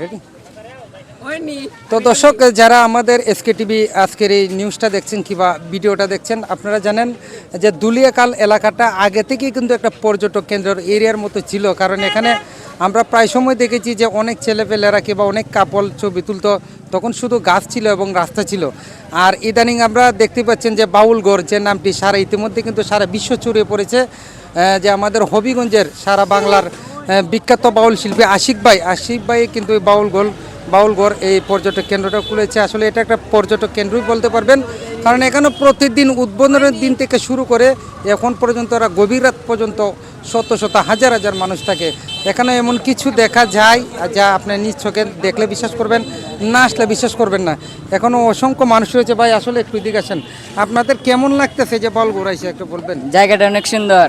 Ready? তো দর্শক, যারা আমাদের এসকে টিভি আজকের এই নিউজটা দেখছেন কিংবা ভিডিওটা দেখছেন, আপনারা জানেন যে দুলিয়াখাল এলাকাটা আগে থেকেই কিন্তু একটা পর্যটক কেন্দ্রের এরিয়ার মতো ছিল। কারণ এখানে আমরা প্রায় সময় দেখেছি যে অনেক ছেলেপেলেরা কিংবা অনেক কাপল ছবি তুলতো, তখন শুধু গাছ ছিল এবং রাস্তা ছিল। আর ইদানিং আমরা দেখতে পাচ্ছেন যে বাউলগড় যে নামটি সারা ইতিমধ্যে কিন্তু সারা বিশ্ব ছড়িয়ে পড়েছে, যে আমাদের হবিগঞ্জের সারা বাংলার বিখ্যাত বাউল শিল্পী আশিক ভাই কিন্তু এই বাউলগড় এই পর্যটক কেন্দ্রটা খুলেছে। আসলে এটা একটা পর্যটক কেন্দ্রই বলতে পারবেন, কারণ এখানে প্রতিদিন উদ্বোধনের দিন থেকে শুরু করে এখন পর্যন্ত ওরা গভীর রাত পর্যন্ত শত শত হাজার হাজার মানুষ থাকে এখানে। এমন কিছু দেখা যায় যা আপনি নিজ চোখে দেখলে বিশ্বাস করবেন, না আসলে বিশ্বাস করবেন না। এখনও অসংখ্য মানুষ রয়েছে। ভাই আসলে একটু এদিকে আসেন, আপনাদের কেমন লাগতেছে যে বাউলগড় আইসে একটু বলবেন? জায়গাটা অনেক সুন্দর,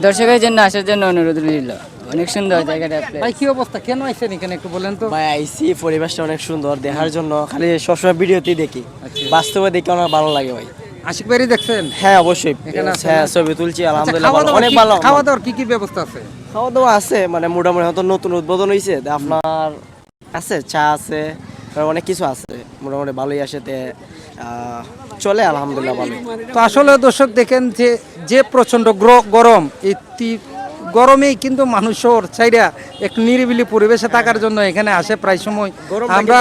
দর্শকের জন্য আসার জন্য অনুরোধ রইল। অনেক সুন্দর জায়গাটা। ভাই কি অবস্থা, কেন আইসেন এখানে একটু বলেন তো? ভাই আইসি, পরিবেশটা অনেক সুন্দর দেখার জন্য, খালি সবসময় ভিডিওতেই দেখি, বাস্তবে দেখে অনেক ভালো লাগে ভাই। আশিক ভাই দেখছেন? হ্যাঁ অবশ্যই, হ্যাঁ ছবি তুলছি আলহামদুলিল্লাহ, অনেক ভালো। খাওয়া দাওয়ার কি কি ব্যবস্থা আছে? খাওয়া দাওয়া আছে, মানে মোটামুটি হয়তো নতুন উদ্বোধন হয়েছে, আপনার আছে চা আছে, অনেক কিছু আছে, মোটামুটি ভালোই আসে, চলে আলহামদুলিল্লাহ ভালো। তো আসলে দর্শক দেখেন যে যে প্রচণ্ড গরম, এই গরমেই কিন্তু মানুষ চাইরা একটু নিরিবিলি পরিবেশে থাকার জন্য এখানে আসে প্রায় সময়। আমরা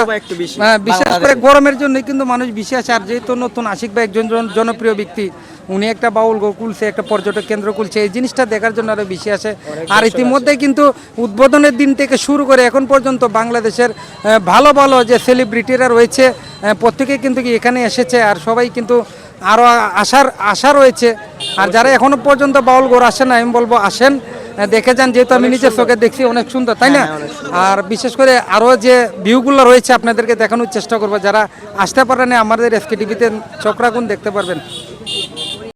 বিশেষ করে গরমের জন্য কিন্তু মানুষ বেশি আসে। আর যেহেতু নতুন আশিক ভাই একজন জনপ্রিয় ব্যক্তি, উনি একটা বাউলগড় খুলছে, একটা পর্যটক কেন্দ্র খুলছে, এই জিনিসটা দেখার জন্য আরও বেশি আসে। আর ইতিমধ্যে কিন্তু উদ্বোধনের দিন থেকে শুরু করে এখন পর্যন্ত বাংলাদেশের ভালো ভালো যে সেলিব্রিটিরা রয়েছে প্রত্যেকে কিন্তু এখানে এসেছে। আর সবাই কিন্তু আরও আশা রয়েছে। আর যারা এখনো পর্যন্ত বাউলগড় আসেন না, আমি বলবো আসেন, দেখে যান, যেহেতু আমি নিজের চোখে দেখছি অনেক সুন্দর, তাই না? আর বিশেষ করে আরও যে ভিউগুলো রয়েছে আপনাদেরকে দেখানোর চেষ্টা করবো। যারা আসতে পারেন আমাদের এসকে টিভিতে চোখ রাখুন, দেখতে পারবেন।